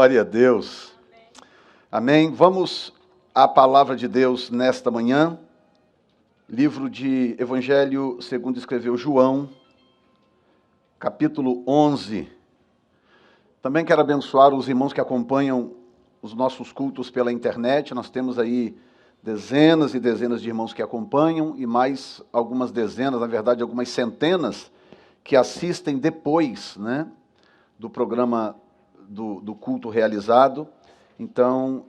Glória a Deus. Amém. Vamos à palavra de Deus nesta manhã. Livro de Evangelho segundo escreveu João, capítulo 11. Também quero abençoar os irmãos que acompanham os nossos cultos pela internet. Nós temos aí dezenas e dezenas de irmãos que acompanham e mais algumas dezenas, na verdade algumas centenas, que assistem depois, do programa do culto realizado. Então,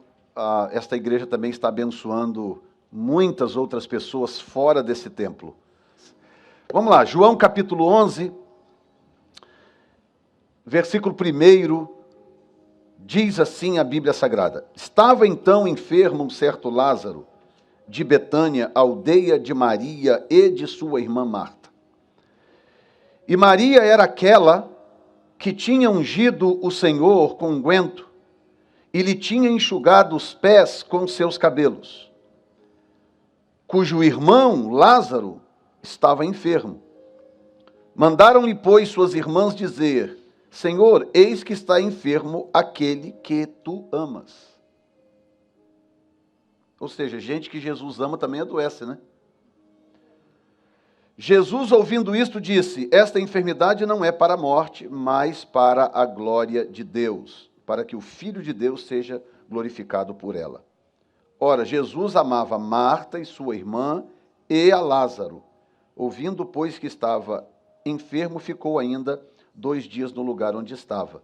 esta igreja também está abençoando muitas outras pessoas fora desse templo. Vamos lá, João capítulo 11, versículo 1, diz assim a Bíblia Sagrada: Estava então enfermo um certo Lázaro, de Betânia, aldeia de Maria e de sua irmã Marta. E Maria era aquela que tinha ungido o Senhor com unguento e lhe tinha enxugado os pés com seus cabelos, cujo irmão Lázaro estava enfermo. Mandaram-lhe, pois, suas irmãs dizer: Senhor, eis que está enfermo aquele que tu amas. Ou seja, gente que Jesus ama também adoece, Jesus, ouvindo isto, disse: Esta enfermidade não é para a morte, mas para a glória de Deus, para que o Filho de Deus seja glorificado por ela. Ora, Jesus amava Marta e sua irmã e a Lázaro. Ouvindo, pois, que estava enfermo, ficou ainda 2 dias no lugar onde estava.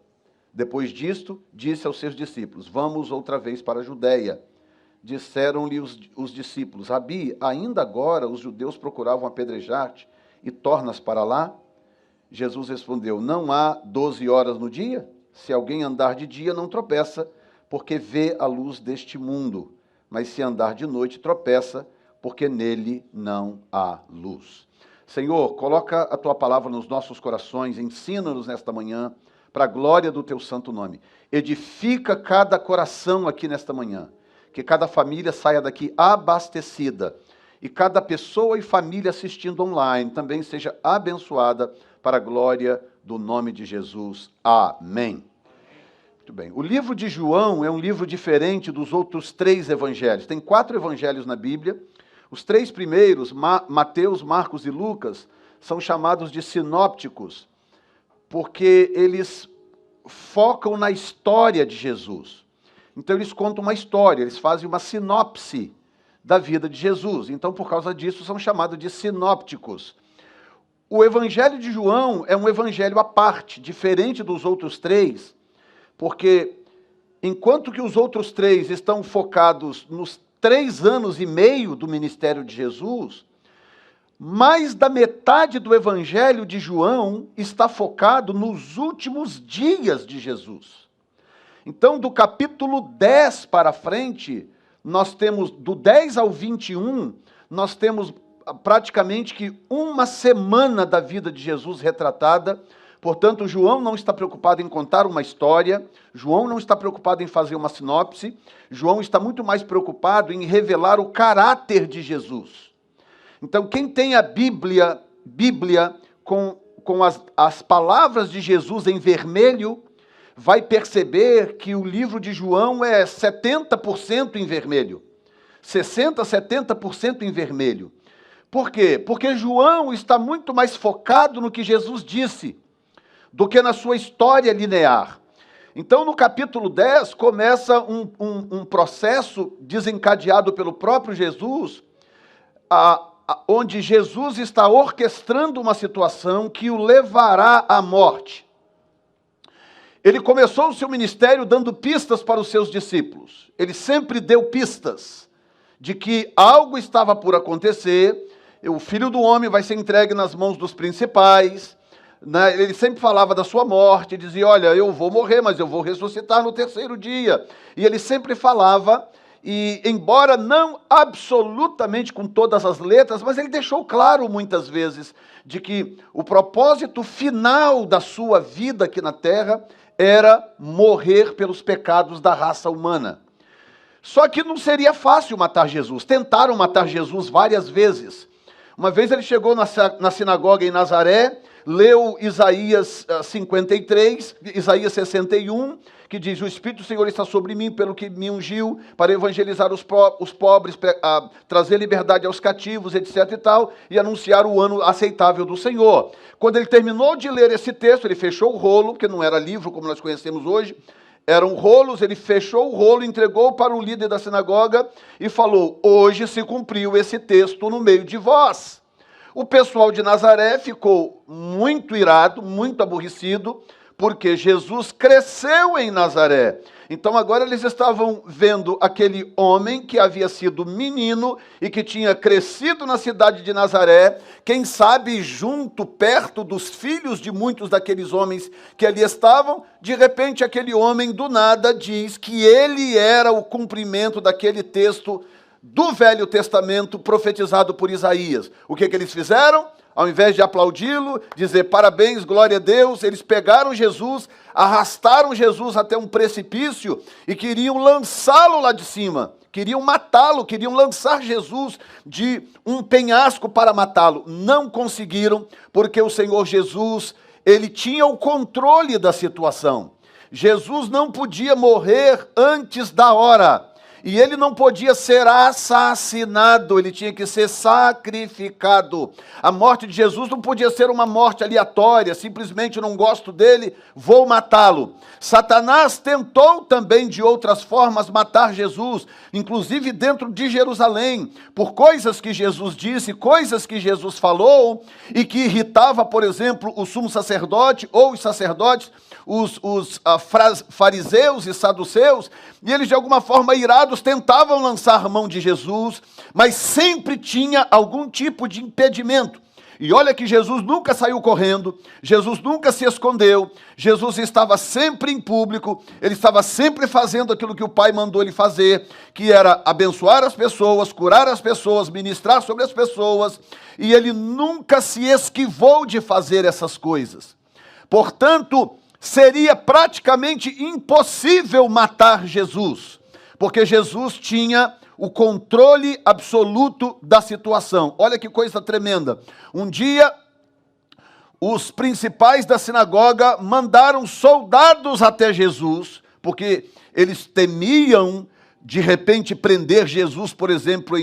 Depois disto, disse aos seus discípulos: Vamos outra vez para a Judeia. Disseram-lhe os discípulos: Rabi, ainda agora os judeus procuravam apedrejar-te e tornas para lá? Jesus respondeu: Não há 12 horas no dia? Se alguém andar de dia, não tropeça, porque vê a luz deste mundo. Mas se andar de noite, tropeça, porque nele não há luz. Senhor, coloca a tua palavra nos nossos corações, ensina-nos nesta manhã, para a glória do teu santo nome. Edifica cada coração aqui nesta manhã. Que cada família saia daqui abastecida e cada pessoa e família assistindo online também seja abençoada para a glória do nome de Jesus. Amém. Muito bem. O livro de João é um livro diferente dos outros 3 evangelhos. Tem 4 evangelhos na Bíblia. Os 3 primeiros, Mateus, Marcos e Lucas, são chamados de sinópticos, porque eles focam na história de Jesus. Então, eles contam uma história, eles fazem uma sinopse da vida de Jesus. Então, por causa disso, são chamados de sinópticos. O Evangelho de João é um evangelho à parte, diferente dos outros 3, porque enquanto que os outros 3 estão focados nos 3 anos e meio do ministério de Jesus, mais da metade do Evangelho de João está focado nos últimos dias de Jesus. Então, do capítulo 10 para frente, nós temos, do 10 ao 21, nós temos praticamente que uma semana da vida de Jesus retratada. Portanto, João não está preocupado em contar uma história, João não está preocupado em fazer uma sinopse, João está muito mais preocupado em revelar o caráter de Jesus. Então, quem tem a Bíblia com as palavras de Jesus em vermelho, vai perceber que o livro de João é 70% em vermelho, 60%, 70% em vermelho. Por quê? Porque João está muito mais focado no que Jesus disse, do que na sua história linear. Então, no capítulo 10, começa um processo desencadeado pelo próprio Jesus, onde Jesus está orquestrando uma situação que o levará à morte. Ele começou o seu ministério dando pistas para os seus discípulos. Ele sempre deu pistas de que algo estava por acontecer, o Filho do Homem vai ser entregue nas mãos dos principais. Ele sempre falava da sua morte, dizia: olha, eu vou morrer, mas eu vou ressuscitar no 3º dia. E ele sempre falava, e embora não absolutamente com todas as letras, mas ele deixou claro muitas vezes de que o propósito final da sua vida aqui na terra era morrer pelos pecados da raça humana. Só que não seria fácil matar Jesus. Tentaram matar Jesus várias vezes. Uma vez ele chegou na sinagoga em Nazaré, leu Isaías 53, Isaías 61, que diz: o Espírito do Senhor está sobre mim, pelo que me ungiu para evangelizar os pobres, trazer liberdade aos cativos, etc. e tal, e anunciar o ano aceitável do Senhor. Quando ele terminou de ler esse texto, ele fechou o rolo, porque não era livro como nós conhecemos hoje, eram rolos, ele fechou o rolo, entregou para o líder da sinagoga e falou: hoje se cumpriu esse texto no meio de vós. O pessoal de Nazaré ficou muito irado, muito aborrecido, porque Jesus cresceu em Nazaré. Então agora eles estavam vendo aquele homem que havia sido menino e que tinha crescido na cidade de Nazaré, quem sabe junto, perto dos filhos de muitos daqueles homens que ali estavam. De repente aquele homem do nada diz que ele era o cumprimento daquele texto do Velho Testamento profetizado por Isaías. O que eles fizeram? Ao invés de aplaudi-lo, dizer parabéns, glória a Deus, eles pegaram Jesus, arrastaram Jesus até um precipício e queriam lançá-lo lá de cima. Queriam matá-lo, queriam lançar Jesus de um penhasco para matá-lo. Não conseguiram, porque o Senhor Jesus, ele tinha o controle da situação. Jesus não podia morrer antes da hora. E ele não podia ser assassinado, ele tinha que ser sacrificado. A morte de Jesus não podia ser uma morte aleatória, simplesmente não gosto dele, vou matá-lo. Satanás tentou também de outras formas matar Jesus, inclusive dentro de Jerusalém, por coisas que Jesus disse, coisas que Jesus falou, e que irritava, por exemplo, o sumo sacerdote ou os sacerdotes, os fariseus e saduceus, e eles de alguma forma irados tentavam lançar mão de Jesus, mas sempre tinha algum tipo de impedimento. E olha que Jesus nunca saiu correndo, Jesus nunca se escondeu, Jesus estava sempre em público, ele estava sempre fazendo aquilo que o Pai mandou ele fazer, que era abençoar as pessoas, curar as pessoas, ministrar sobre as pessoas, e ele nunca se esquivou de fazer essas coisas. Portanto, seria praticamente impossível matar Jesus, porque Jesus tinha o controle absoluto da situação. Olha que coisa tremenda. Um dia, os principais da sinagoga mandaram soldados até Jesus, porque eles temiam, de repente, prender Jesus, por exemplo,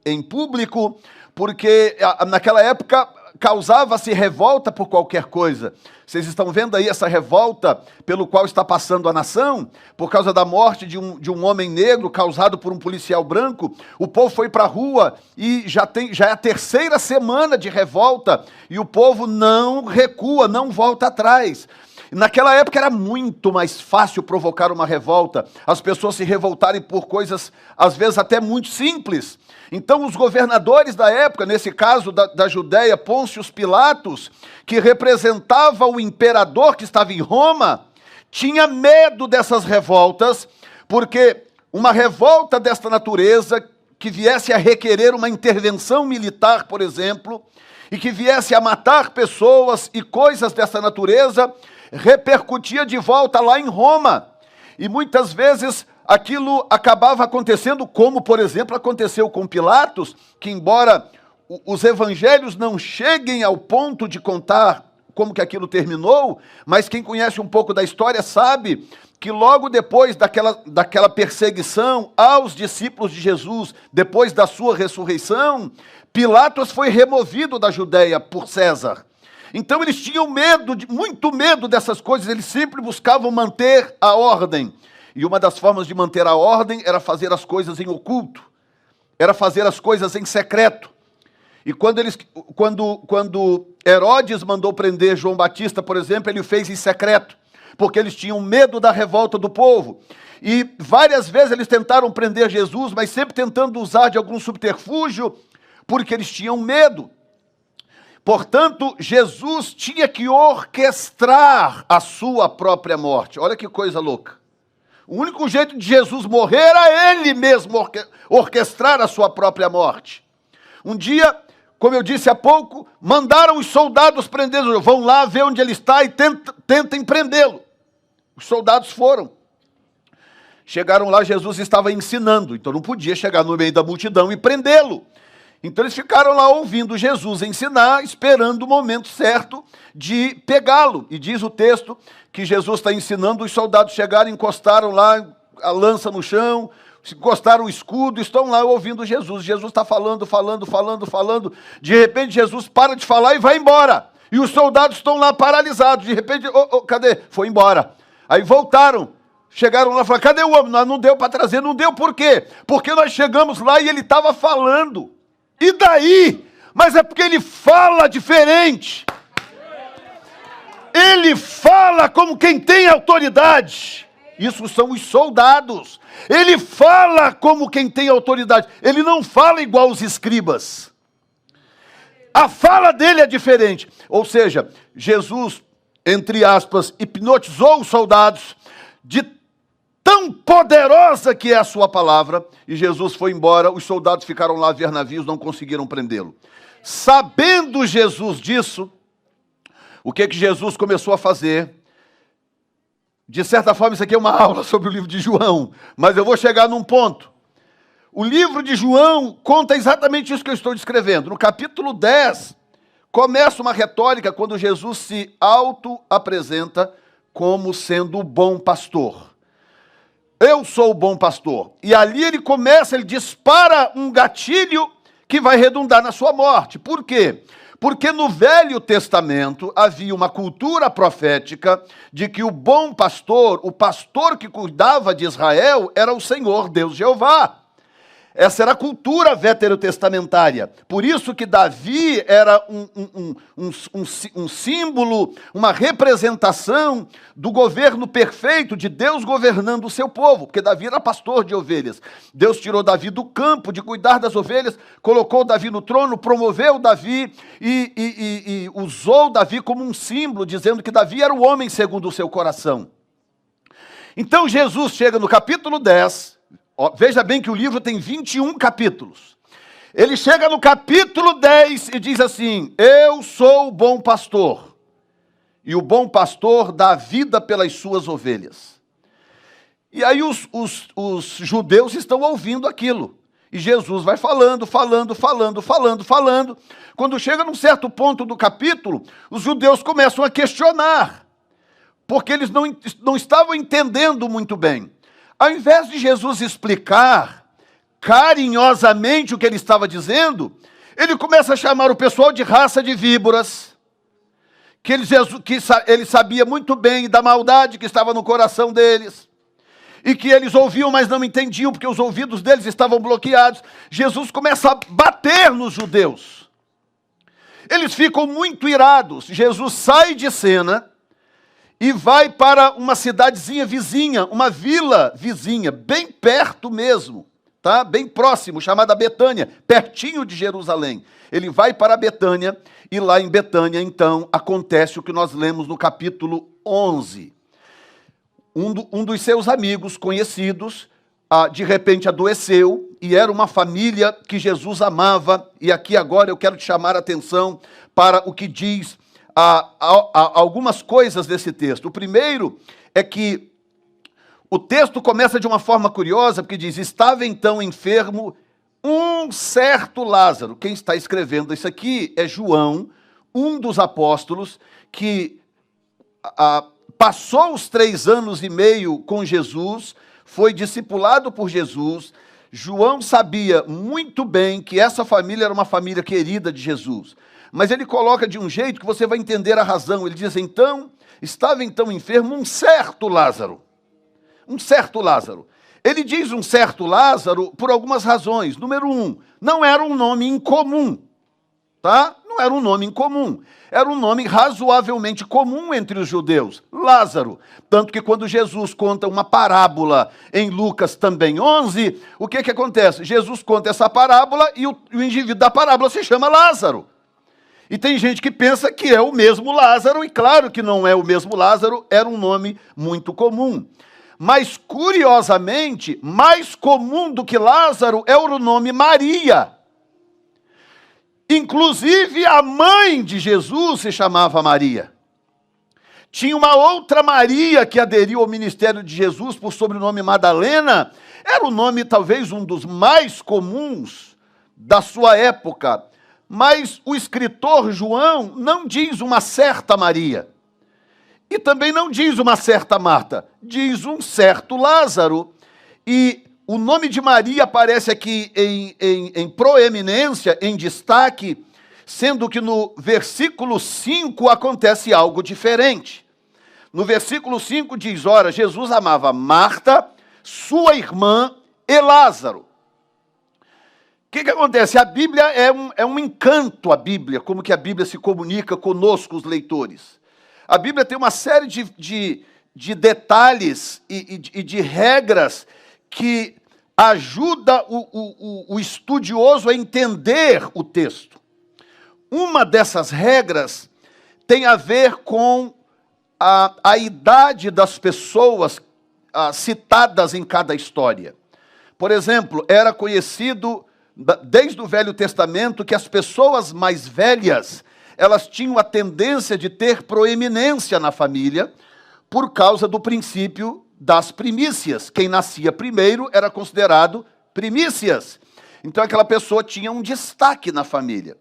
em público, porque naquela época causava-se revolta por qualquer coisa. Vocês estão vendo aí essa revolta pelo qual está passando a nação, por causa da morte de um homem negro causado por um policial branco. O povo foi para a rua e já é a terceira semana de revolta e o povo não recua, não volta atrás. Naquela época era muito mais fácil provocar uma revolta, as pessoas se revoltarem por coisas, às vezes até muito simples. Então os governadores da época, nesse caso da Judéia, Pôncio Pilatos, que representava o imperador que estava em Roma, tinha medo dessas revoltas, porque uma revolta desta natureza, que viesse a requerer uma intervenção militar, por exemplo, e que viesse a matar pessoas e coisas dessa natureza, repercutia de volta lá em Roma. E muitas vezes aquilo acabava acontecendo, como, por exemplo, aconteceu com Pilatos, que embora os evangelhos não cheguem ao ponto de contar como que aquilo terminou, mas quem conhece um pouco da história sabe que logo depois daquela perseguição aos discípulos de Jesus, depois da sua ressurreição, Pilatos foi removido da Judéia por César. Então eles tinham medo, muito medo dessas coisas, eles sempre buscavam manter a ordem. E uma das formas de manter a ordem era fazer as coisas em oculto, era fazer as coisas em secreto. E quando Herodes mandou prender João Batista, por exemplo, ele o fez em secreto, porque eles tinham medo da revolta do povo. E várias vezes eles tentaram prender Jesus, mas sempre tentando usar de algum subterfúgio, porque eles tinham medo. Portanto, Jesus tinha que orquestrar a sua própria morte. Olha que coisa louca. O único jeito de Jesus morrer era ele mesmo orquestrar a sua própria morte. Um dia, como eu disse há pouco, mandaram os soldados prendê-lo. Vão lá ver onde ele está e tentem prendê-lo. Os soldados foram. Chegaram lá, Jesus estava ensinando, então não podia chegar no meio da multidão e prendê-lo. Então eles ficaram lá ouvindo Jesus ensinar, esperando o momento certo de pegá-lo. E diz o texto que Jesus está ensinando, os soldados chegaram, encostaram lá a lança no chão, encostaram o escudo, estão lá ouvindo Jesus. Jesus está falando. De repente Jesus para de falar e vai embora. E os soldados estão lá paralisados. De repente, cadê? Foi embora. Aí voltaram. Chegaram lá e falaram, cadê o homem? Não deu para trazer. Não deu por quê? Porque nós chegamos lá e ele estava falando. E daí? Mas é porque ele fala diferente. Ele fala como quem tem autoridade. Isso são os soldados. Ele fala como quem tem autoridade. Ele não fala igual os escribas. A fala dele é diferente. Ou seja, Jesus, entre aspas, hipnotizou os soldados de tão poderosa que é a sua palavra, e Jesus foi embora, os soldados ficaram lá a ver navios, não conseguiram prendê-lo. Sabendo Jesus disso, o que Jesus começou a fazer? De certa forma, isso aqui é uma aula sobre o livro de João, mas eu vou chegar num ponto. O livro de João conta exatamente isso que eu estou descrevendo. No capítulo 10, começa uma retórica quando Jesus se auto-apresenta como sendo o bom pastor. Eu sou o bom pastor. E ali ele dispara um gatilho que vai redundar na sua morte. Por quê? Porque no Velho Testamento havia uma cultura profética de que o bom pastor, o pastor que cuidava de Israel, era o Senhor Deus Jeová. Essa era a cultura veterotestamentária. Por isso que Davi era um símbolo, uma representação do governo perfeito de Deus governando o seu povo, porque Davi era pastor de ovelhas. Deus tirou Davi do campo de cuidar das ovelhas, colocou Davi no trono, promoveu Davi e usou Davi como um símbolo, dizendo que Davi era o homem segundo o seu coração. Então Jesus chega no capítulo 10... Veja bem que o livro tem 21 capítulos. Ele chega no capítulo 10 e diz assim, eu sou o bom pastor, e o bom pastor dá vida pelas suas ovelhas. E aí os judeus estão ouvindo aquilo. E Jesus vai falando. Quando chega num certo ponto do capítulo, os judeus começam a questionar, porque eles não estavam entendendo muito bem. Ao invés de Jesus explicar carinhosamente o que ele estava dizendo, ele começa a chamar o pessoal de raça de víboras, que ele sabia muito bem da maldade que estava no coração deles, e que eles ouviam, mas não entendiam, porque os ouvidos deles estavam bloqueados. Jesus começa a bater nos judeus. Eles ficam muito irados. Jesus sai de cena e vai para uma cidadezinha vizinha, uma vila vizinha, bem perto mesmo, tá? Bem próximo, chamada Betânia, pertinho de Jerusalém. Ele vai para Betânia, e lá em Betânia, então, acontece o que nós lemos no capítulo 11. Um dos seus amigos conhecidos, de repente adoeceu, e era uma família que Jesus amava, e aqui agora eu quero te chamar a atenção para o que diz algumas coisas desse texto. O primeiro é que o texto começa de uma forma curiosa, porque diz, estava então enfermo um certo Lázaro. Quem está escrevendo isso aqui é João, um dos apóstolos, que passou os 3 anos e meio com Jesus, foi discipulado por Jesus. João sabia muito bem que essa família era uma família querida de Jesus. Mas ele coloca de um jeito que você vai entender a razão. Ele diz, então, estava então enfermo um certo Lázaro. Um certo Lázaro. Ele diz um certo Lázaro por algumas razões. Número 1, não era um nome incomum, tá? Não era um nome incomum. Era um nome razoavelmente comum entre os judeus, Lázaro. Tanto que quando Jesus conta uma parábola em Lucas também 11, o que acontece? Jesus conta essa parábola e o indivíduo da parábola se chama Lázaro. E tem gente que pensa que é o mesmo Lázaro, e claro que não é o mesmo Lázaro, era um nome muito comum. Mas, curiosamente, mais comum do que Lázaro é o nome Maria. Inclusive, a mãe de Jesus se chamava Maria. Tinha uma outra Maria que aderiu ao ministério de Jesus por sobrenome Madalena. Era o nome, talvez, um dos mais comuns da sua época, mas o escritor João não diz uma certa Maria, e também não diz uma certa Marta, diz um certo Lázaro, e o nome de Maria aparece aqui em proeminência, em destaque, sendo que no versículo 5 acontece algo diferente. No versículo 5 diz, ora, Jesus amava Marta, sua irmã e Lázaro. O que acontece? A Bíblia é um encanto, a Bíblia, como que a Bíblia se comunica conosco, os leitores. A Bíblia tem uma série de detalhes e de regras que ajuda o estudioso a entender o texto. Uma dessas regras tem a ver com a idade das pessoas citadas em cada história. Por exemplo, era conhecido desde o Velho Testamento que as pessoas mais velhas, elas tinham a tendência de ter proeminência na família por causa do princípio das primícias. Quem nascia primeiro era considerado primícias. Então aquela pessoa tinha um destaque na família.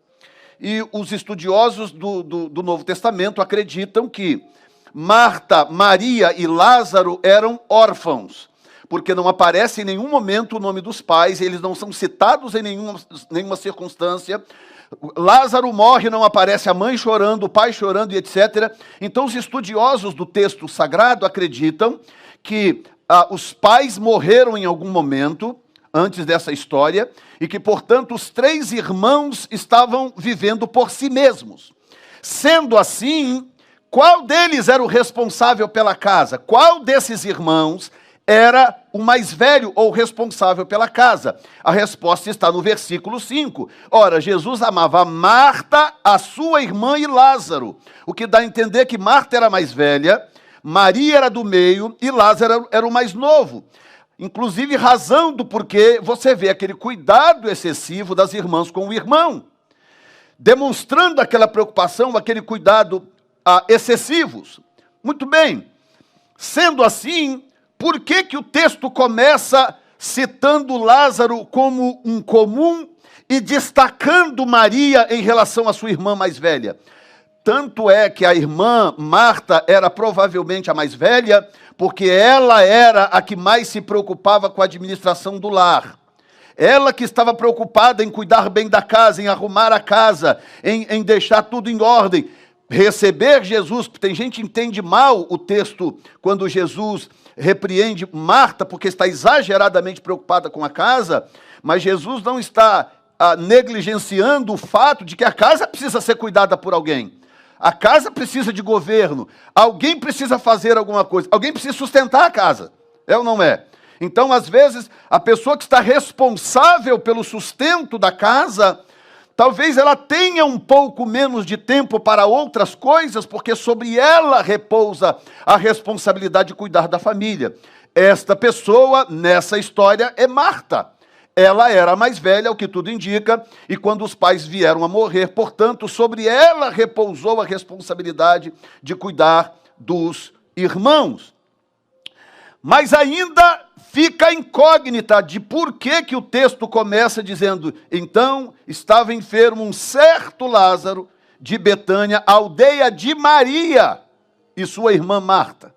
E os estudiosos do Novo Testamento acreditam que Marta, Maria e Lázaro eram órfãos, porque não aparece em nenhum momento o nome dos pais, eles não são citados em nenhuma circunstância. Lázaro morre, não aparece a mãe chorando, o pai chorando e etc. Então os estudiosos do texto sagrado acreditam que os pais morreram em algum momento, antes dessa história, e que, portanto, os 3 irmãos estavam vivendo por si mesmos. Sendo assim, qual deles era o responsável pela casa? Qual desses irmãos era o mais velho ou responsável pela casa? A resposta está no versículo 5. Ora, Jesus amava Marta, a sua irmã e Lázaro, o que dá a entender que Marta era mais velha, Maria era do meio e Lázaro era o mais novo. Inclusive, razão do porquê você vê aquele cuidado excessivo das irmãs com o irmão, demonstrando aquela preocupação, aquele cuidado excessivos. Muito bem, sendo assim, por que o texto começa citando Lázaro como um comum e destacando Maria em relação à sua irmã mais velha? Tanto é que a irmã Marta era provavelmente a mais velha, porque ela era a que mais se preocupava com a administração do lar. Ela que estava preocupada em cuidar bem da casa, em arrumar a casa, em deixar tudo em ordem. Receber Jesus, tem gente que entende mal o texto quando Jesus repreende Marta, porque está exageradamente preocupada com a casa, mas Jesus não está negligenciando o fato de que a casa precisa ser cuidada por alguém. A casa precisa de governo, alguém precisa fazer alguma coisa, alguém precisa sustentar a casa, é ou não é? Então, às vezes, a pessoa que está responsável pelo sustento da casa, talvez ela tenha um pouco menos de tempo para outras coisas, porque sobre ela repousa a responsabilidade de cuidar da família. Esta pessoa, nessa história, é Marta. Ela era a mais velha, o que tudo indica, e quando os pais vieram a morrer, portanto, sobre ela repousou a responsabilidade de cuidar dos irmãos. Mas ainda fica a incógnita de por que o texto começa dizendo, então estava enfermo um certo Lázaro de Betânia, aldeia de Maria e sua irmã Marta.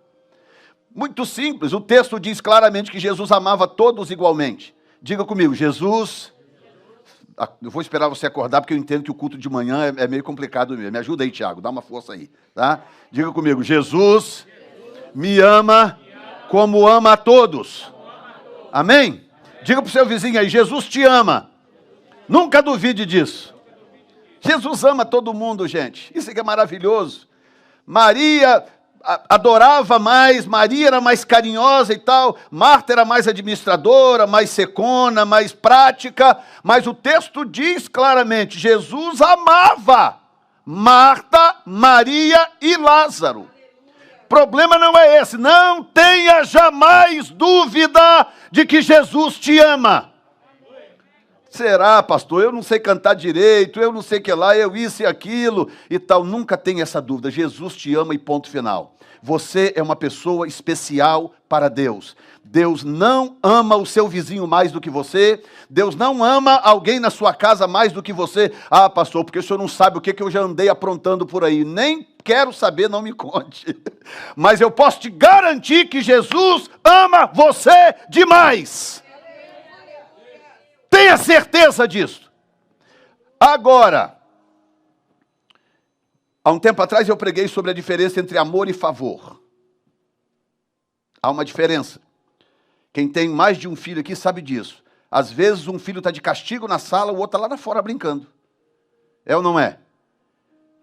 Muito simples, o texto diz claramente que Jesus amava todos igualmente. Diga comigo, Jesus... Eu vou esperar você acordar, porque eu entendo que o culto de manhã é meio complicado mesmo. Me ajuda aí, Tiago, dá uma força aí, tá? Diga comigo, Jesus me ama como ama a todos. Amém? Diga para o seu vizinho aí, Jesus te ama. Nunca duvide disso. Jesus ama todo mundo, gente. Isso aqui é maravilhoso. Maria adorava mais, Maria era mais carinhosa e tal, Marta era mais administradora, mais secona, mais prática, mas o texto diz claramente, Jesus amava Marta, Maria e Lázaro. Problema não é esse, não tenha jamais dúvida de que Jesus te ama. Será, pastor? Eu não sei cantar direito, eu não sei o que lá, eu isso e aquilo e tal. Nunca tenha essa dúvida. Jesus te ama e ponto final. Você é uma pessoa especial para Deus. Deus não ama o seu vizinho mais do que você. Deus não ama alguém na sua casa mais do que você. Ah, pastor, porque o senhor não sabe o que eu já andei aprontando por aí. Nem quero saber, não me conte. Mas eu posso te garantir que Jesus ama você demais. Tenha certeza disso. Agora, há um tempo atrás eu preguei sobre a diferença entre amor e favor. Há uma diferença. Quem tem mais de um filho aqui sabe disso. Às vezes um filho está de castigo na sala, o outro está lá na fora brincando. É ou não é?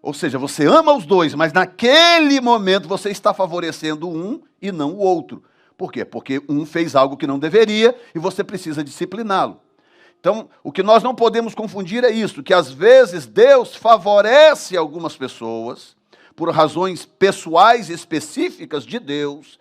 Ou seja, você ama os dois, mas naquele momento você está favorecendo um e não o outro. Por quê? Porque um fez algo que não deveria e você precisa discipliná-lo. Então, o que nós não podemos confundir é isso, que às vezes Deus favorece algumas pessoas por razões pessoais específicas de Deus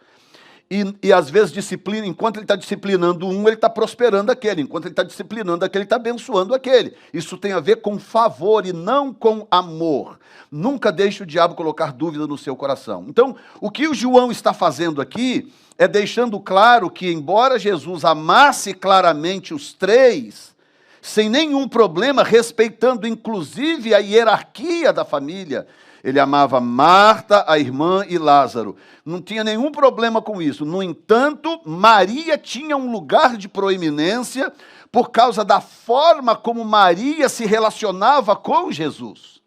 e às vezes disciplina, enquanto ele está disciplinando um, ele está prosperando aquele, enquanto ele está disciplinando aquele, ele está abençoando aquele. Isso tem a ver com favor e não com amor. Nunca deixe o diabo colocar dúvida no seu coração. Então, o que o João está fazendo aqui é deixando claro que, embora Jesus amasse claramente os três, sem nenhum problema, respeitando inclusive a hierarquia da família, ele amava Marta, a irmã e Lázaro. Não tinha nenhum problema com isso. No entanto, Maria tinha um lugar de proeminência por causa da forma como Maria se relacionava com Jesus.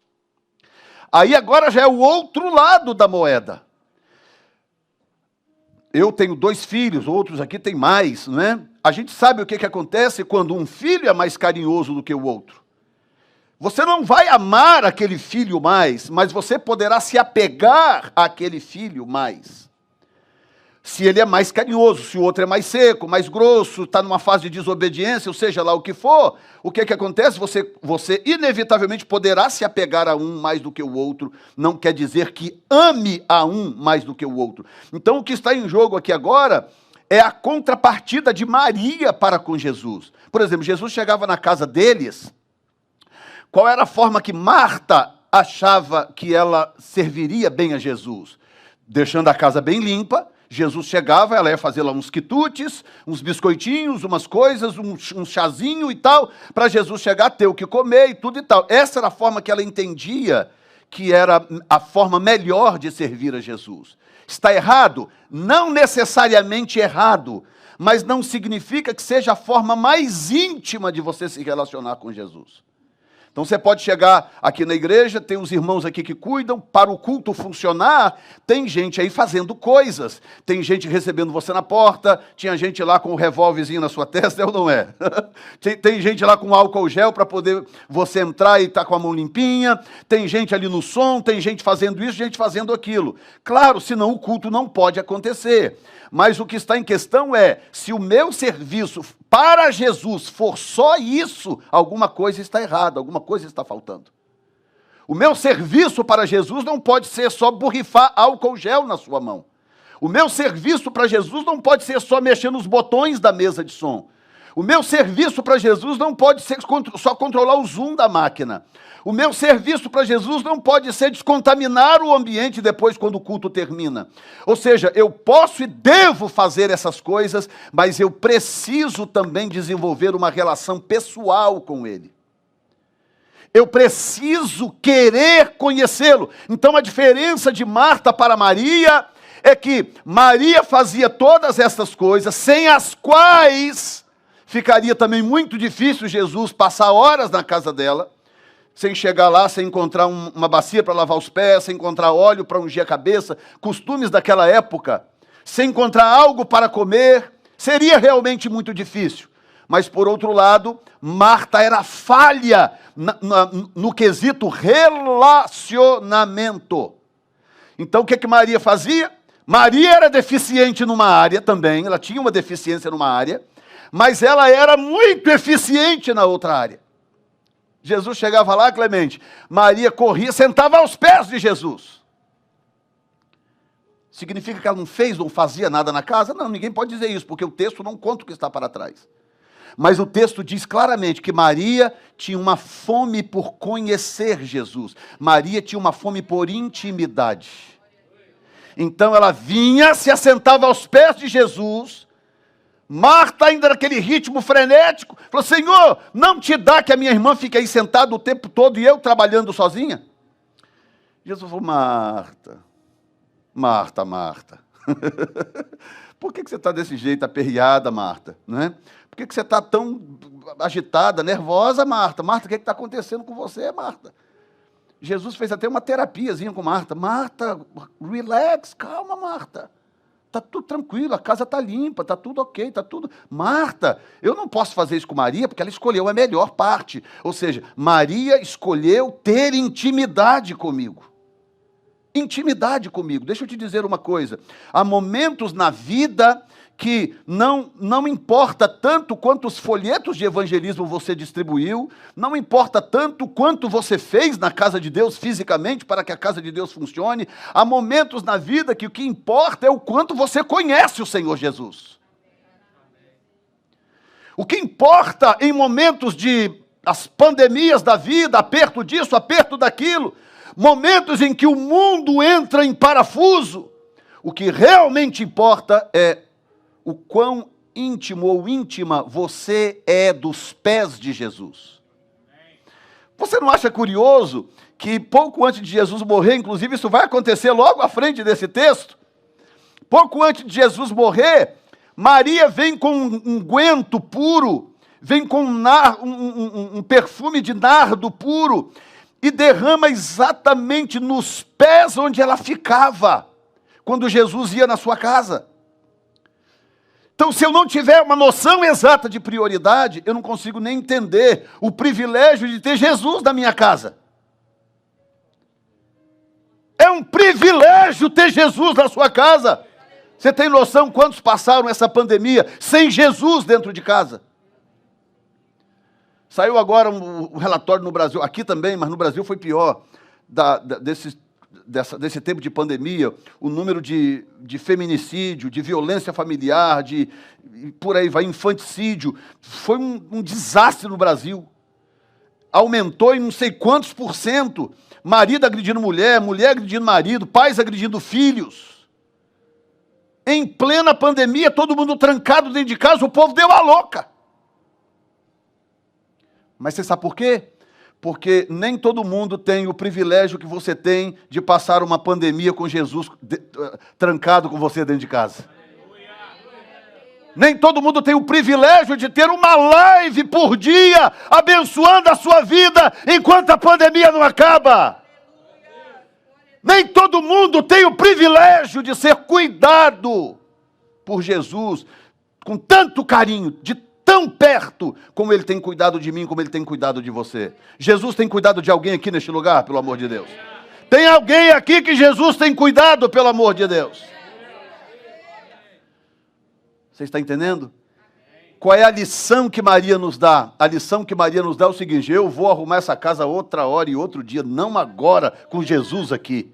Aí agora já é o outro lado da moeda. Eu tenho 2 filhos, outros aqui têm mais, não é? A gente sabe o que acontece quando um filho é mais carinhoso do que o outro. Você não vai amar aquele filho mais, mas você poderá se apegar àquele filho mais. Se ele é mais carinhoso, se o outro é mais seco, mais grosso, está numa fase de desobediência, ou seja lá o que for, o que acontece? Você inevitavelmente poderá se apegar a um mais do que o outro, não quer dizer que ame a um mais do que o outro. Então o que está em jogo aqui agora é a contrapartida de Maria para com Jesus. Por exemplo, Jesus chegava na casa deles, qual era a forma que Marta achava que ela serviria bem a Jesus? Deixando a casa bem limpa. Jesus chegava, ela ia fazer lá uns quitutes, uns biscoitinhos, umas coisas, um chazinho e tal, para Jesus chegar, ter o que comer e tudo e tal. Essa era a forma que ela entendia que era a forma melhor de servir a Jesus. Está errado? Não necessariamente errado, mas não significa que seja a forma mais íntima de você se relacionar com Jesus. Então você pode chegar aqui na igreja, tem os irmãos aqui que cuidam, para o culto funcionar, tem gente aí fazendo coisas, tem gente recebendo você na porta, tinha gente lá com o revólverzinho na sua testa, é ou não é? Tem gente lá com álcool gel para poder você entrar e estar com a mão limpinha, tem gente ali no som, tem gente fazendo isso, gente fazendo aquilo. Claro, senão o culto não pode acontecer. Mas o que está em questão é, se o meu serviço para Jesus for só isso, alguma coisa está errada, alguma coisa está faltando. O meu serviço para Jesus não pode ser só borrifar álcool gel na sua mão. O meu serviço para Jesus não pode ser só mexer nos botões da mesa de som. O meu serviço para Jesus não pode ser só controlar o zoom da máquina. O meu serviço para Jesus não pode ser descontaminar o ambiente depois quando o culto termina. Ou seja, eu posso e devo fazer essas coisas, mas eu preciso também desenvolver uma relação pessoal com Ele. Eu preciso querer conhecê-lo. Então a diferença de Marta para Maria é que Maria fazia todas essas coisas, sem as quais ficaria também muito difícil Jesus passar horas na casa dela, sem chegar lá, sem encontrar uma bacia para lavar os pés, sem encontrar óleo para ungir a cabeça, costumes daquela época, sem encontrar algo para comer, seria realmente muito difícil. Mas, por outro lado, Marta era falha no quesito relacionamento. Então, o que Maria fazia? Maria era deficiente numa área também, ela tinha uma deficiência numa área, mas ela era muito eficiente na outra área. Jesus chegava lá, Clemente, Maria corria, sentava aos pés de Jesus. Significa que ela não fez, não fazia nada na casa? Não, ninguém pode dizer isso, porque o texto não conta o que está para trás. Mas o texto diz claramente que Maria tinha uma fome por conhecer Jesus. Maria tinha uma fome por intimidade. Então ela vinha, se assentava aos pés de Jesus. Marta, ainda naquele ritmo frenético, falou: Senhor, não te dá que a minha irmã fique aí sentada o tempo todo e eu trabalhando sozinha? Jesus falou: Marta, Marta, Marta, por que você está desse jeito, aperreada, Marta? Não é? Por que você está tão agitada, nervosa, Marta? Marta, o que está acontecendo com você, Marta? Jesus fez até uma terapiazinha com Marta. Marta, relax, calma, Marta. Está tudo tranquilo, a casa está limpa, está tudo ok, está tudo... Marta, eu não posso fazer isso com Maria, porque ela escolheu a melhor parte. Ou seja, Maria escolheu ter intimidade comigo. Intimidade comigo. Deixa eu te dizer uma coisa. Há momentos na vida que não importa tanto quantos folhetos de evangelismo você distribuiu, não importa tanto quanto você fez na casa de Deus fisicamente para que a casa de Deus funcione. Há momentos na vida que o que importa é o quanto você conhece o Senhor Jesus. O que importa em momentos de as pandemias da vida, aperto disso, aperto daquilo, momentos em que o mundo entra em parafuso, o que realmente importa é o quão íntimo ou íntima você é dos pés de Jesus. Você não acha curioso que pouco antes de Jesus morrer, inclusive isso vai acontecer logo à frente desse texto, pouco antes de Jesus morrer, Maria vem com um unguento puro, vem com um perfume de nardo puro, e derrama exatamente nos pés onde ela ficava, quando Jesus ia na sua casa. Então, se eu não tiver uma noção exata de prioridade, eu não consigo nem entender o privilégio de ter Jesus na minha casa. É um privilégio ter Jesus na sua casa. Você tem noção quantos passaram essa pandemia sem Jesus dentro de casa? Saiu agora um relatório no Brasil, aqui também, mas no Brasil foi pior, desse tempo de pandemia, o número de feminicídio, de violência familiar, por aí vai, infanticídio, foi um desastre no Brasil. Aumentou em não sei quantos %, marido agredindo mulher, mulher agredindo marido, pais agredindo filhos. Em plena pandemia, todo mundo trancado dentro de casa, o povo deu a louca. Mas você sabe por quê? Porque nem todo mundo tem o privilégio que você tem de passar uma pandemia com Jesus trancado com você dentro de casa. Nem todo mundo tem o privilégio de ter uma live por dia abençoando a sua vida enquanto a pandemia não acaba. Nem todo mundo tem o privilégio de ser cuidado por Jesus com tanto carinho, de tão perto como Ele tem cuidado de mim, como Ele tem cuidado de você. Jesus tem cuidado de alguém aqui neste lugar, pelo amor de Deus? Tem alguém aqui que Jesus tem cuidado, pelo amor de Deus? Você está entendendo? Qual é a lição que Maria nos dá? A lição que Maria nos dá é o seguinte: eu vou arrumar essa casa outra hora e outro dia, não agora com Jesus aqui.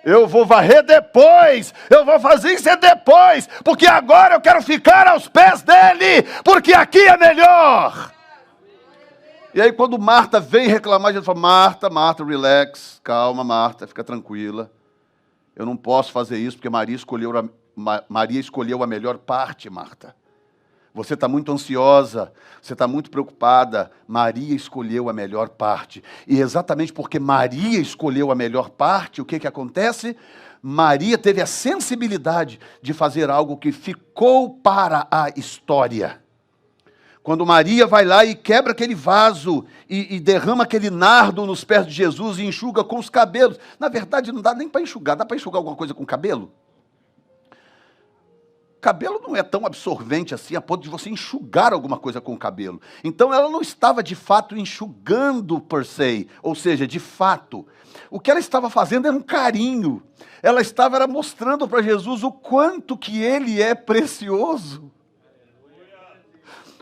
Eu vou varrer depois, eu vou fazer isso depois, porque agora eu quero ficar aos pés dele, porque aqui é melhor. E aí quando Marta vem reclamar, Jesus fala: Marta, Marta, relax, calma, Marta, fica tranquila. Eu não posso fazer isso, porque Maria escolheu a melhor parte, Marta. Você está muito ansiosa, você está muito preocupada. Maria escolheu a melhor parte. E exatamente porque Maria escolheu a melhor parte, o que acontece? Maria teve a sensibilidade de fazer algo que ficou para a história. Quando Maria vai lá e quebra aquele vaso e derrama aquele nardo nos pés de Jesus e enxuga com os cabelos. Na verdade, não dá nem para enxugar. Dá para enxugar alguma coisa com cabelo? Cabelo não é tão absorvente assim a ponto de você enxugar alguma coisa com o cabelo. Então ela não estava de fato enxugando per se, ou seja, de fato. O que ela estava fazendo era um carinho. Ela estava mostrando para Jesus o quanto que ele é precioso.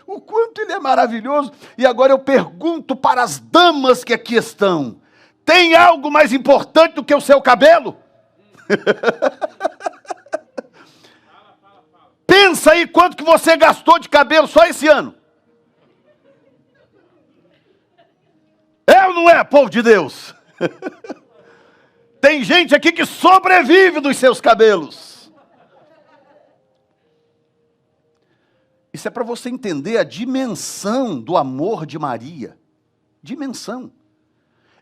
O quanto ele é maravilhoso. E agora eu pergunto para as damas que aqui estão: tem algo mais importante do que o seu cabelo? Pensa aí quanto que você gastou de cabelo só esse ano. É ou não é, povo de Deus? Tem gente aqui que sobrevive dos seus cabelos. Isso é para você entender a dimensão do amor de Maria. Dimensão.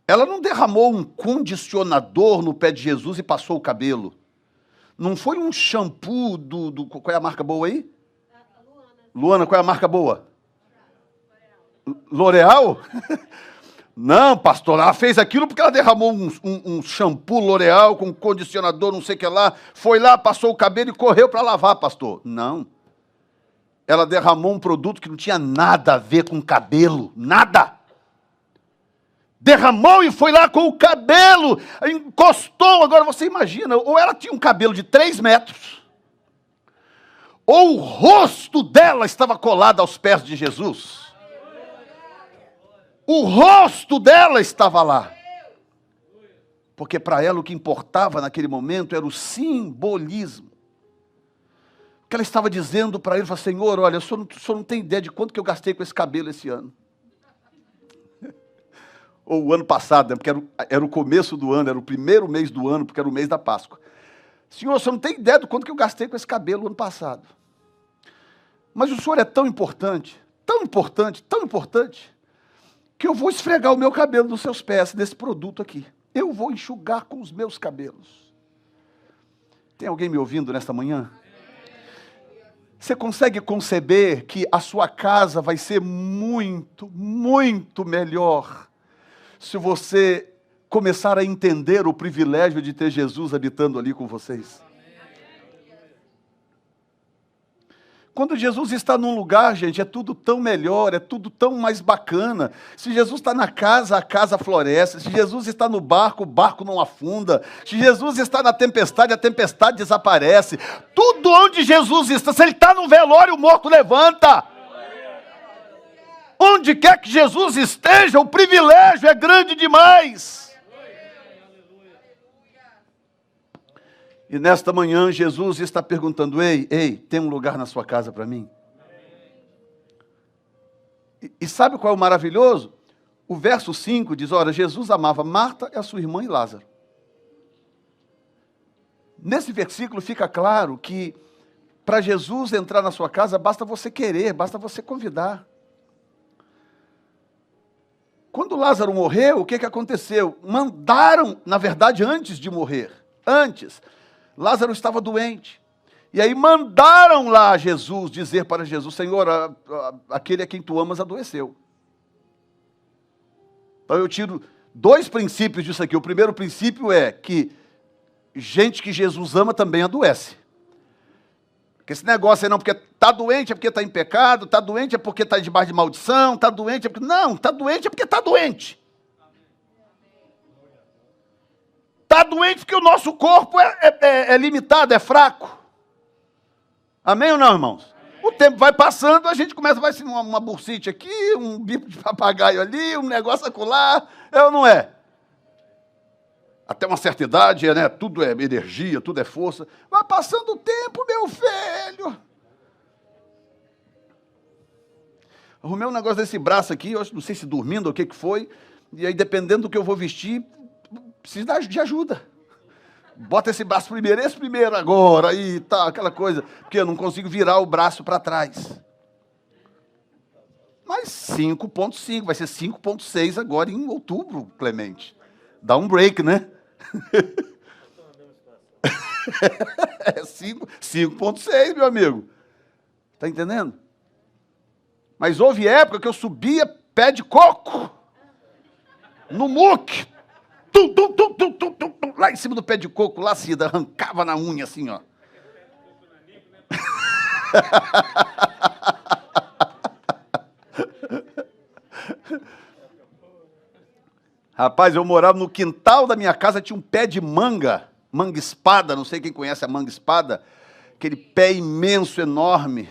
Ela não derramou um condicionador no pé de Jesus e passou o cabelo. Não foi um shampoo qual é a marca boa aí? Luana, qual é a marca boa? L'Oréal? Não, pastor, ela fez aquilo porque ela derramou um shampoo L'Oréal com condicionador, não sei o que lá, foi lá, passou o cabelo e correu para lavar, pastor. Não. Ela derramou um produto que não tinha nada a ver com cabelo, nada. Derramou e foi lá com o cabelo, encostou. Agora você imagina, ou ela tinha um cabelo de 3 metros, ou o rosto dela estava colado aos pés de Jesus. O rosto dela estava lá. Porque para ela o que importava naquele momento era o simbolismo. Que ela estava dizendo para ele, Senhor, olha, o senhor não tem ideia de quanto que eu gastei com esse cabelo esse ano. Ou o ano passado, né? Porque era o começo do ano, era o primeiro mês do ano, porque era o mês da Páscoa. Senhor, o senhor não tem ideia do quanto que eu gastei com esse cabelo no ano passado. Mas o senhor é tão importante, tão importante, tão importante, que eu vou esfregar o meu cabelo nos seus pés, desse produto aqui. Eu vou enxugar com os meus cabelos. Tem alguém me ouvindo nesta manhã? Você consegue conceber que a sua casa vai ser muito, muito melhor se você começar a entender o privilégio de ter Jesus habitando ali com vocês? Quando Jesus está num lugar, gente, é tudo tão melhor, é tudo tão mais bacana. Se Jesus está na casa, a casa floresce. Se Jesus está no barco, o barco não afunda. Se Jesus está na tempestade, a tempestade desaparece. Tudo onde Jesus está, se ele está no velório, o morto levanta. Onde quer que Jesus esteja, o privilégio é grande demais. E nesta manhã, Jesus está perguntando, ei, tem um lugar na sua casa para mim? E sabe qual é o maravilhoso? O verso 5 diz, ora, Jesus amava Marta, a sua irmã e Lázaro. Nesse versículo fica claro que para Jesus entrar na sua casa, basta você querer, basta você convidar. Quando Lázaro morreu, o que aconteceu? Mandaram, na verdade, antes de morrer, Lázaro estava doente. E aí mandaram lá Jesus, dizer para Jesus, Senhor, aquele a quem tu amas adoeceu. Então eu tiro 2 princípios disso aqui. O primeiro princípio é que gente que Jesus ama também adoece. Porque esse negócio aí não, porque está doente é porque está em pecado, está doente é porque está debaixo de maldição, está doente é porque... Não, está doente é porque está doente. Está doente porque o nosso corpo é limitado, é fraco. Amém ou não, irmãos? O tempo vai passando, a gente começa, vai ser uma bursite aqui, um bico de papagaio ali, um negócio acolá, é ou não é? Até uma certa idade, né? Tudo é energia, tudo é força. Vai passando o tempo, meu filho. Arrumei um negócio desse braço aqui, eu não sei se dormindo ou o que foi, e aí dependendo do que eu vou vestir, preciso de ajuda. Bota esse braço primeiro, esse primeiro agora, aí tá, aquela coisa, porque eu não consigo virar o braço para trás. Mas 5.5, vai ser 5.6 agora em outubro, Clemente. Dá um break, né? É 5.6, meu amigo. Está entendendo? Mas houve época que eu subia pé de coco, no muque, lá em cima do pé de coco, lá se arrancava na unha assim, ó. Rapaz, eu morava no quintal da minha casa, tinha um pé de manga espada, não sei quem conhece a manga espada, aquele pé imenso, enorme.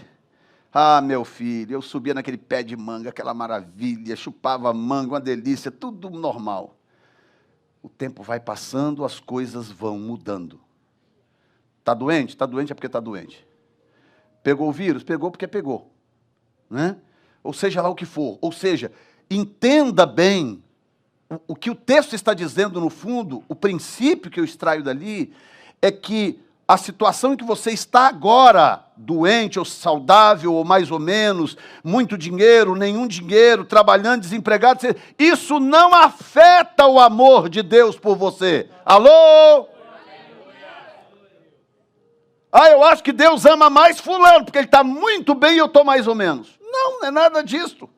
Ah, meu filho, eu subia naquele pé de manga, aquela maravilha, chupava manga, uma delícia, tudo normal. O tempo vai passando, as coisas vão mudando. Está doente? Está doente é porque está doente. Pegou o vírus? Pegou porque pegou. Né? Ou seja lá o que for. Ou seja, entenda bem o que o texto está dizendo no fundo, o princípio que eu extraio dali, é que a situação em que você está agora, doente ou saudável, ou mais ou menos, muito dinheiro, nenhum dinheiro, trabalhando, desempregado, isso não afeta o amor de Deus por você. Alô? Ah, eu acho que Deus ama mais fulano, porque ele está muito bem e eu estou mais ou menos. Não, não é nada disso.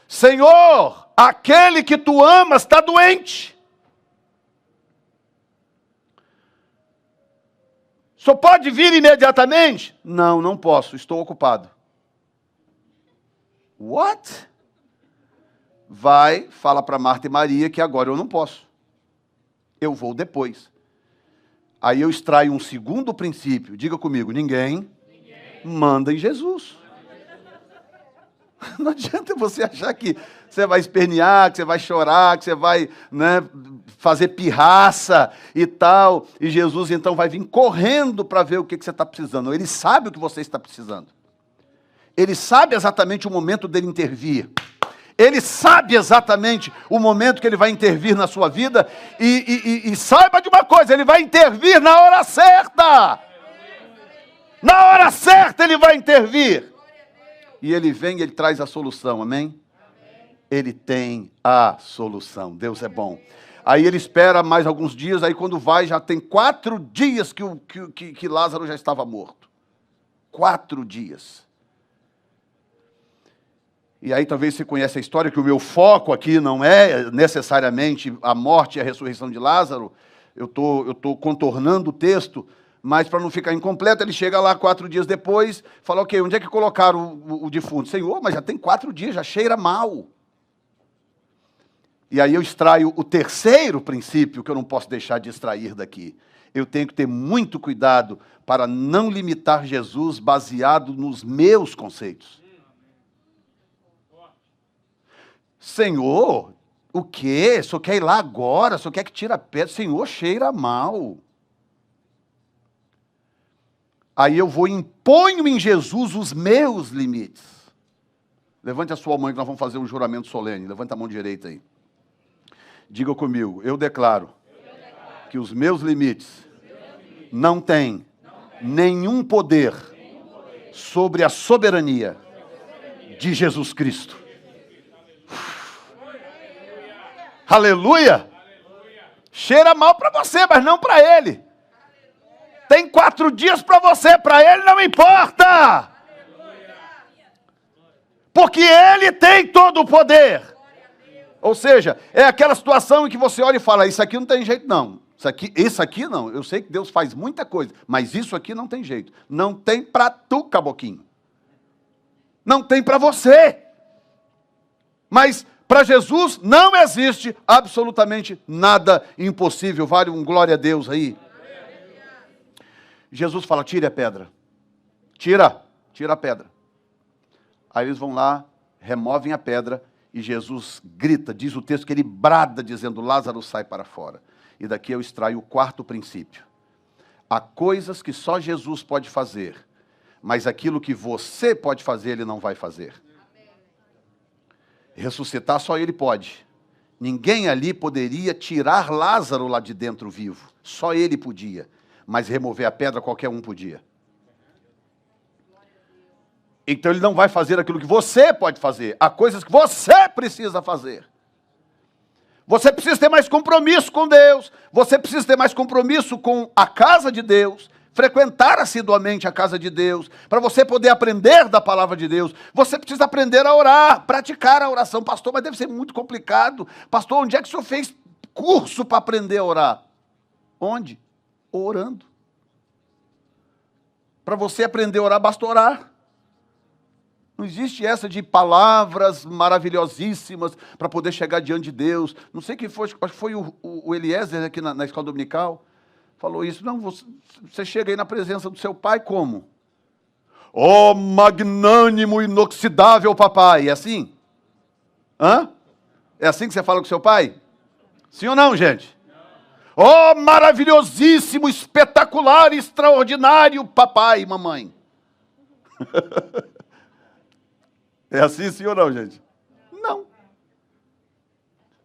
Senhor, aquele que tu amas está doente. O senhor pode vir imediatamente? Não, não posso, estou ocupado. What? Vai, fala para Marta e Maria que agora eu não posso. Eu vou depois. Aí eu extraio um segundo princípio. Diga comigo, ninguém manda em Jesus. Não adianta você achar que você vai espernear, que você vai chorar, que você vai, né, fazer pirraça e tal. E Jesus então vai vir correndo para ver o que você está precisando. Ele sabe o que você está precisando. Ele sabe exatamente o momento dele intervir. Ele sabe exatamente o momento que ele vai intervir na sua vida. E saiba de uma coisa, ele vai intervir na hora certa. Na hora certa ele vai intervir. E ele vem e ele traz a solução, amém? Ele tem a solução, Deus é bom. Aí ele espera mais alguns dias, aí quando vai já tem 4 dias que Lázaro já estava morto. 4 dias. E aí talvez você conheça a história, que o meu foco aqui não é necessariamente a morte e a ressurreição de Lázaro. Eu tô contornando o texto, mas para não ficar incompleto, ele chega lá 4 dias depois, fala, ok, onde é que colocaram o defunto? Senhor, mas já tem 4 dias, já cheira mal. E aí eu extraio o terceiro princípio, que eu não posso deixar de extrair daqui. Eu tenho que ter muito cuidado para não limitar Jesus baseado nos meus conceitos. Senhor, o quê? O senhor quer ir lá agora? O senhor quer que tire a pedra? Senhor, cheira mal. Aí eu vou e imponho em Jesus os meus limites. Levante a sua mão que nós vamos fazer um juramento solene. Levante a mão direita aí. Diga comigo, eu declaro que os meus limites não têm nenhum poder sobre a soberania de Jesus Cristo. Aleluia! Cheira mal para você, mas não para ele. Tem 4 dias para você, para ele não importa. Porque ele tem todo o poder. Ou seja, é aquela situação em que você olha e fala, isso aqui não tem jeito não. Isso aqui não, eu sei que Deus faz muita coisa, mas isso aqui não tem jeito. Não tem para tu, caboquinho. Não tem para você. Mas para Jesus não existe absolutamente nada impossível. Vale um glória a Deus aí. Jesus fala, tire a pedra. Tira a pedra. Aí eles vão lá, removem a pedra e Jesus grita, diz o texto que ele brada dizendo, Lázaro sai para fora. E daqui eu extraio o 4º princípio. Há coisas que só Jesus pode fazer, mas aquilo que você pode fazer, ele não vai fazer. Ressuscitar só ele pode. Ninguém ali poderia tirar Lázaro lá de dentro vivo. Só ele podia. Mas remover a pedra qualquer um podia. Então ele não vai fazer aquilo que você pode fazer. Há coisas que você precisa fazer. Você precisa ter mais compromisso com Deus. Você precisa ter mais compromisso com a casa de Deus. Frequentar assiduamente a casa de Deus. Para você poder aprender da palavra de Deus. Você precisa aprender a orar. Praticar a oração. Pastor, mas deve ser muito complicado. Pastor, onde é que o senhor fez curso para aprender a orar? Onde? Orando. Para você aprender a orar, basta orar. Não existe essa de palavras maravilhosíssimas para poder chegar diante de Deus. Não sei quem foi, acho que foi o Eliezer aqui na escola dominical. Falou isso. Não, você chega aí na presença do seu pai como? Ó magnânimo, inoxidável papai. É assim? Hã? É assim que você fala com seu pai? Sim ou não, gente? Ó maravilhosíssimo, espetacular, extraordinário papai e mamãe. É assim, sim ou não, gente? Não.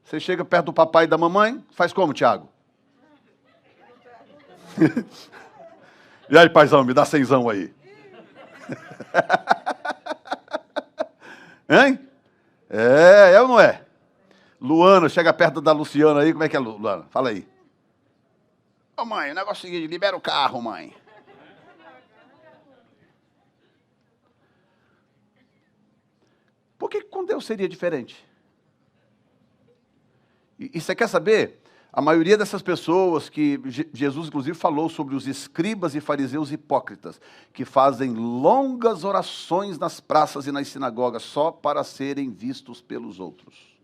Você chega perto do papai e da mamãe, faz como, Tiago? E aí, paizão, me dá 100zão aí. Hein? É ou não é? Luana, chega perto da Luciana aí, como é que é, Luana? Fala aí. Ô mãe, o negócio é o seguinte, libera o carro, mãe. Por que com Deus seria diferente? E você quer saber? A maioria dessas pessoas que Jesus, inclusive, falou sobre os escribas e fariseus hipócritas, que fazem longas orações nas praças e nas sinagogas só para serem vistos pelos outros.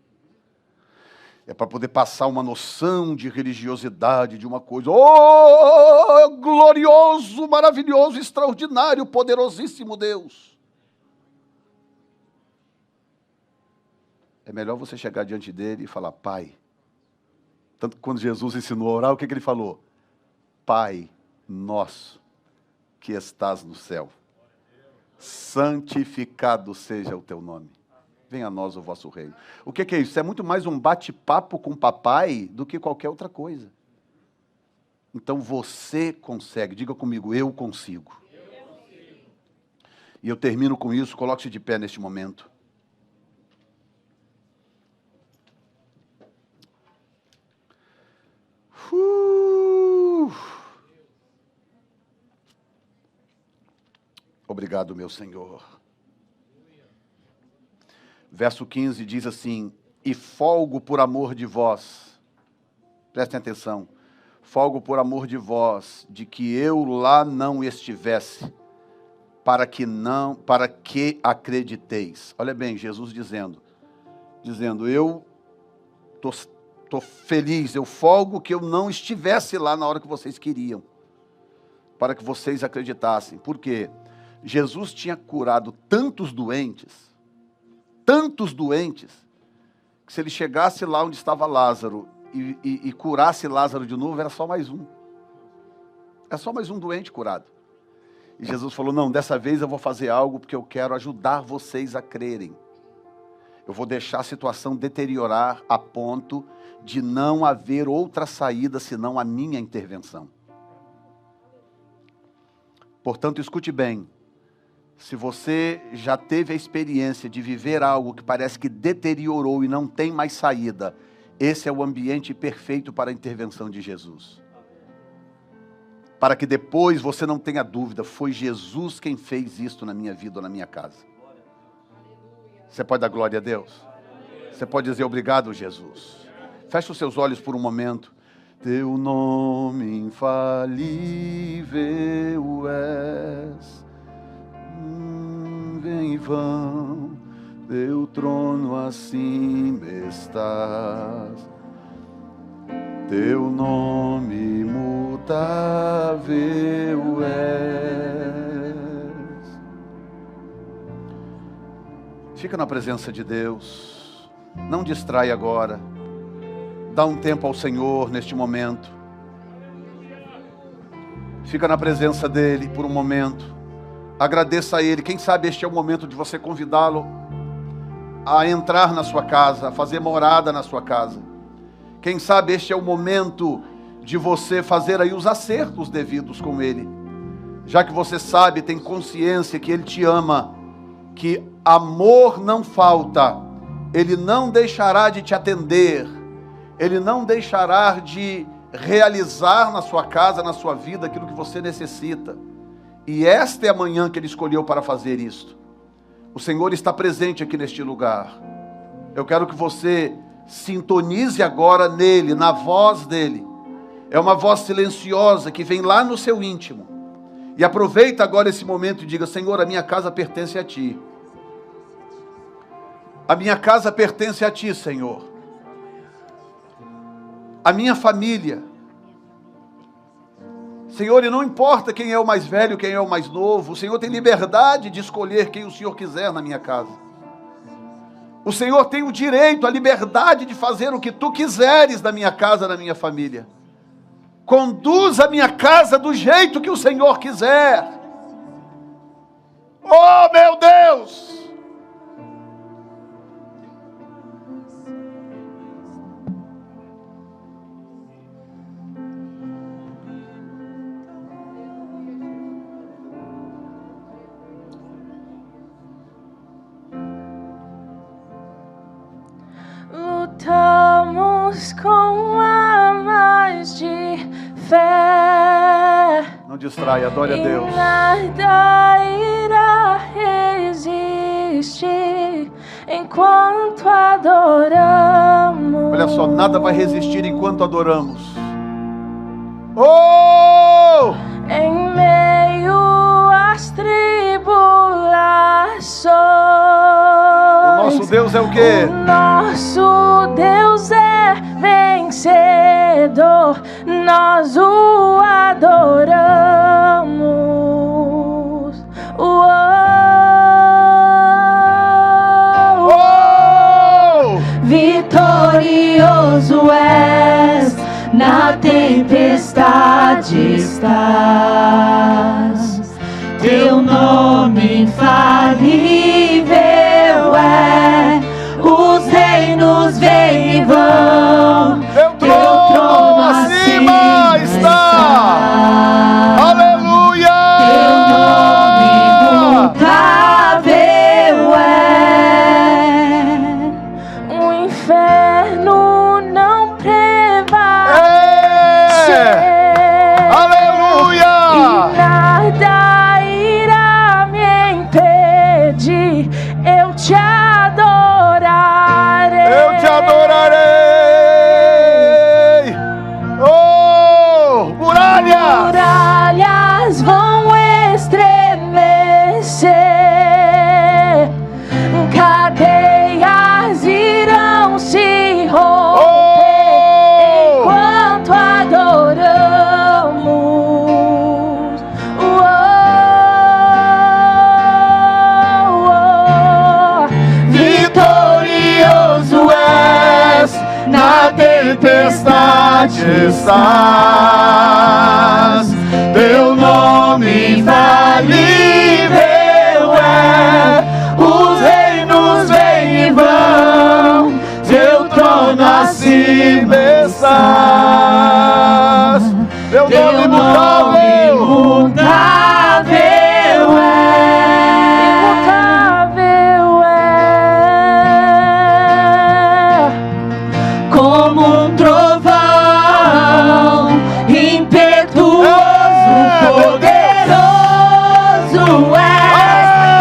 É para poder passar uma noção de religiosidade, de uma coisa, oh, glorioso, maravilhoso, extraordinário, poderosíssimo Deus. É melhor você chegar diante dele e falar, Pai. Tanto que quando Jesus ensinou a orar, o que ele falou? Pai nosso, que estás no céu, santificado seja o teu nome. Venha a nós o vosso reino. O que é isso? É muito mais um bate-papo com o papai do que qualquer outra coisa. Então você consegue. Diga comigo, eu consigo. E eu termino com isso, coloque-se de pé neste momento. Obrigado, meu Senhor. Verso 15 diz assim, e folgo por amor de vós, prestem atenção, folgo por amor de vós, de que eu lá não estivesse, para que acrediteis. Olha bem, Jesus dizendo, eu estou feliz, eu folgo que eu não estivesse lá na hora que vocês queriam, para que vocês acreditassem. Por quê? Jesus tinha curado tantos doentes, que se ele chegasse lá onde estava Lázaro e curasse Lázaro de novo, era só mais um. É só mais um doente curado. E Jesus falou, não, dessa vez eu vou fazer algo porque eu quero ajudar vocês a crerem. Eu vou deixar a situação deteriorar a ponto de não haver outra saída senão a minha intervenção. Portanto, escute bem. Se você já teve a experiência de viver algo que parece que deteriorou e não tem mais saída, esse é o ambiente perfeito para a intervenção de Jesus. Para que depois você não tenha dúvida, foi Jesus quem fez isto na minha vida ou na minha casa. Você pode dar glória a Deus? Você pode dizer obrigado, Jesus. Feche os seus olhos por um momento. Teu nome infalível és. Vem e vão, teu trono acima estás, teu nome imutável és. Fica na presença de Deus, não distrai agora, dá um tempo ao Senhor neste momento, fica na presença dEle por um momento. Agradeça a Ele. Quem sabe este é o momento de você convidá-lo a entrar na sua casa, a fazer morada na sua casa. Quem sabe este é o momento de você fazer aí os acertos devidos com Ele. Já que você sabe, tem consciência que Ele te ama, que amor não falta, Ele não deixará de te atender, Ele não deixará de realizar na sua casa, na sua vida, aquilo que você necessita. E esta é a manhã que Ele escolheu para fazer isto. O Senhor está presente aqui neste lugar. Eu quero que você sintonize agora nele, na voz dele. É uma voz silenciosa que vem lá no seu íntimo. E aproveita agora esse momento e diga, Senhor, a minha casa pertence a Ti. A minha casa pertence a Ti, Senhor. A minha família. Senhor, e não importa quem é o mais velho, quem é o mais novo, o Senhor tem liberdade de escolher quem o Senhor quiser na minha casa. O Senhor tem o direito, a liberdade de fazer o que Tu quiseres na minha casa, na minha família. Conduz a minha casa do jeito que o Senhor quiser. Oh, meu Deus! Lutamos com armas de fé. Não distrai, adore a Deus. E nada irá resistir enquanto adoramos. Olha só, nada vai resistir enquanto adoramos. Oh! Em meio às tribulações. O nosso Deus é o quê? O nosso Deus é vencedor. Nós o adoramos. Vitorioso és, na tempestade estás. Teu nome infalível é. Os reinos vêm e vão. Teu trono acima está. Aleluia! Teu nome imutável é. O inferno não prevalece. Aleluia! E nada irá me impedir. Eu te adorarei. Eu te adorarei. Oh, muralhas! Muralhas vão estremecer. Cadeias irão se romper enquanto adoramos. Vitorioso és, na tempestade estás. Teu nome infalível é. Os reinos vêm e vão. Teu trono acima estás. Teu nome imutável! Imutável é. Imutável é. Como um trovão impetuoso, poderoso é.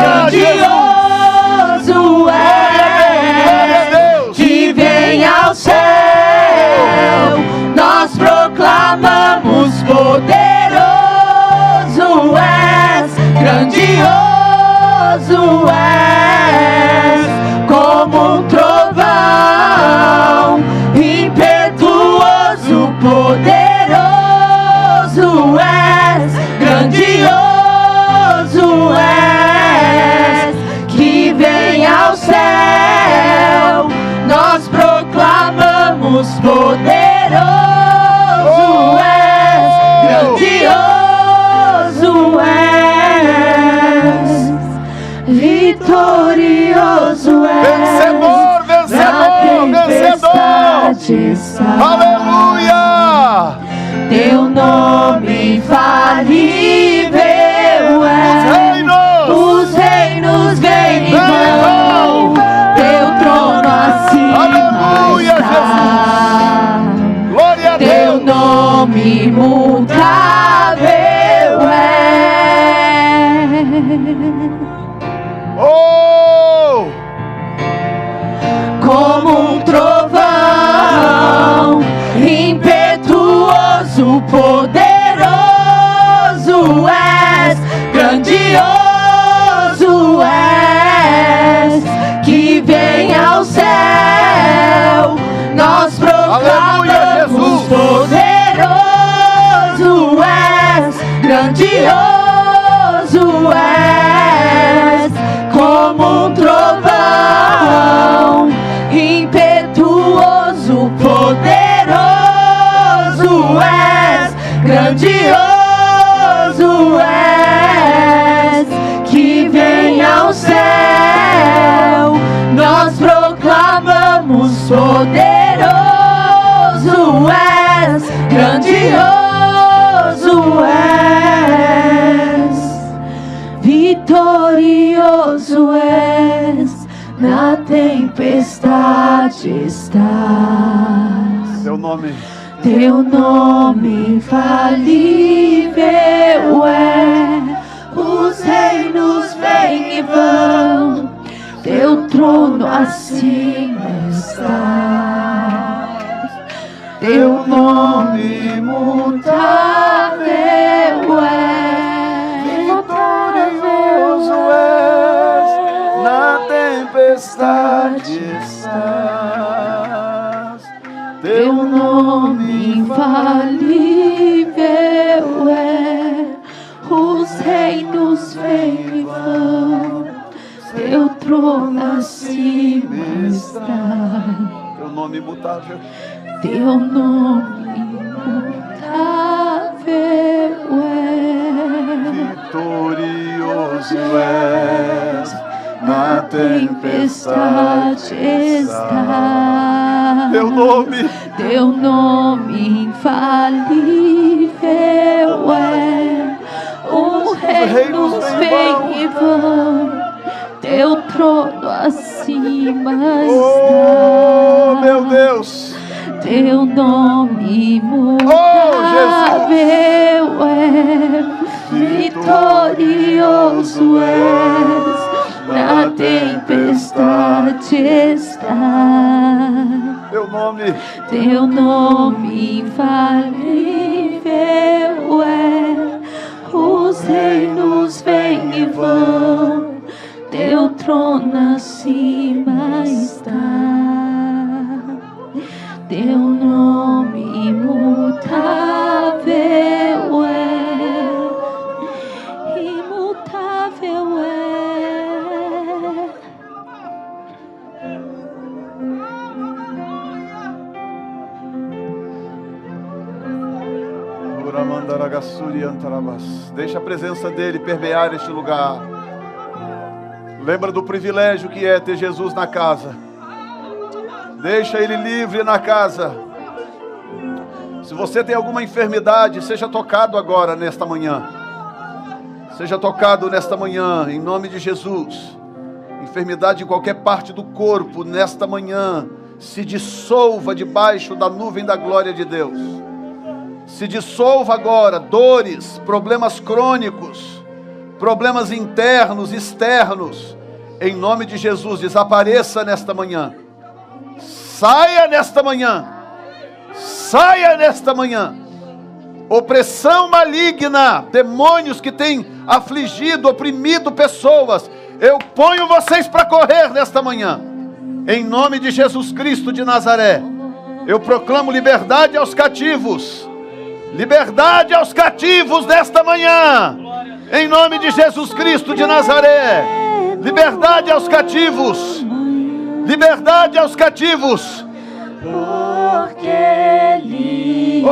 Grandioso é. Que vem ao céu. Nós proclamamos poderoso és, grandioso és, como um trovão impetuoso, poderoso és, grandioso és, que vem ao céu. Nós proclamamos poderoso és, grandioso és, vitorioso és. Vencedor, vencedor, vencedor! Aleluia! Teu nome infalível é. Os reinos vêm e vão. Teu trono acima Aleluia, está. Glória a Teu Deus! nome imutável é. Oh! Como um trovão impetuoso, poderoso és, grandioso és, que vem ao céu. Nós proclamamos poderoso és, grandioso és, como um trovão impetuoso, poderoso és, grandioso és, que vem Poderoso és, grandioso és, vitorioso és, na tempestade estás. Teu nome infalível é, os reinos vêm e vão, teu trono acima está. Teu nome imutável é, vitorioso és, na tempestade estás. teu nome infalível é, os reinos vêm e vão, teu trono acima está. Teu nome imutável, Teu nome imutável é, vitorioso és, na tempestade está. Teu nome infalível é, os reinos vêm e vão, teu trono acima está. Oh, meu Deus! Teu nome imutável é, vitorioso és, na tempestade está. Teu nome infalível é, os reinos vêm e vão, teu trono acima está. Teu nome imutável é, imutável é. Deixa a presença dele permear este lugar. Lembra do privilégio que é ter Jesus na casa. Deixa ele livre na casa. Se você tem alguma enfermidade, seja tocado agora nesta manhã. Seja tocado nesta manhã, em nome de Jesus. Enfermidade em qualquer parte do corpo, nesta manhã, se dissolva debaixo da nuvem da glória de Deus. Se dissolva agora, dores, problemas crônicos, problemas internos, externos, em nome de Jesus, desapareça nesta manhã. Saia nesta manhã. Saia nesta manhã. Opressão maligna, demônios que têm afligido, oprimido pessoas, eu ponho vocês para correr nesta manhã. Em nome de Jesus Cristo de Nazaré, eu proclamo liberdade aos cativos. Liberdade aos cativos nesta manhã. Em nome de Jesus Cristo de Nazaré. Liberdade aos cativos. Liberdade aos cativos. Porque Ele